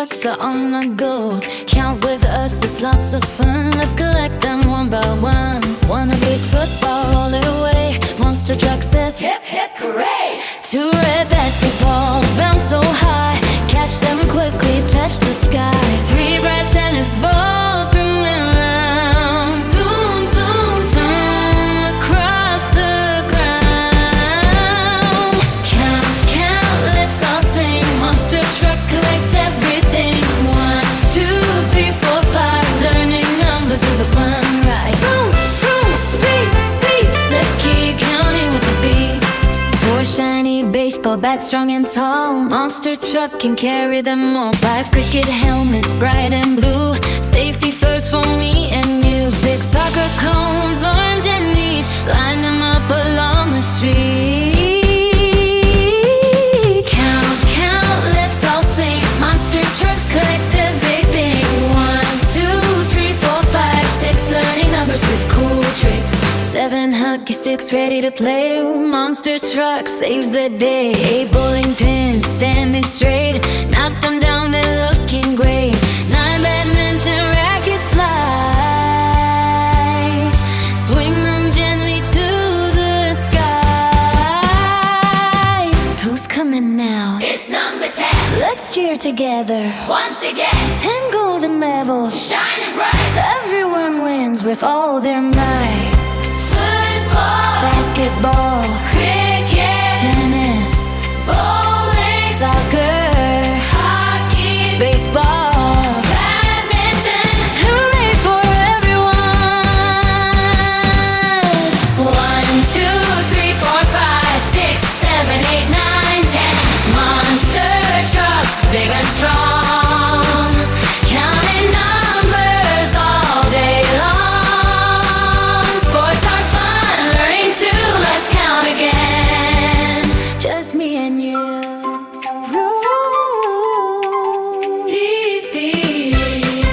trucks are on the go. Count with us, it's lots of fun. Let's collect them one by one. One a big football, roll it away. Monster truck says hip hip hooray. Two red basketballs bounce so high. Catch them quickly, touch the sky. Three bright tennis balls spin around. Zoom, zoom, zoom across the ground. Count, count, let's all sing. Monster trucks collect everything. 1, 2, 3, 4, 5. Learning numbers is a fun ride. Vroom, vroom, beep, beep. Let's keep counting with the beat. 4 shiny baseball bats strong and tall. Monster truck can carry them all. 5 cricket helmets bright and blue. Safety first for me and you. 6 soccer cones, orange and neat. Line them up along the street. Count, count, let's all sing. Monster trucks collect everything. 1, 2, 3, 4, 5, 6. Learning numbers with cool tricks. 7 hockey sticks ready to play. Monster truck saves the day. 8 bowling pins standing straight. Knock them down, they're looking great. 9 badminton rackets fly. Swing them gently to the sky. Who's coming now? It's number 10. Let's cheer together Once again, 10 golden medals. shining bright. Everyone wins with all their might. Football, Basketball, cricket, tennis, bowling, soccer, hockey, baseball. badminton. Hooray for everyone! 1, 2, 3, 4, 5, 6, 7, 8, 9, 10. Monster trucks, big and strong. Counting numbers all day long. Sports are fun, learning too. Let's count again. Just me and you. Beep, beep.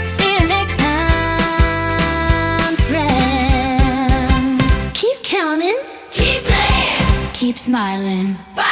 See you next time, friends. Keep counting, Keep playing. keep smiling. Bye.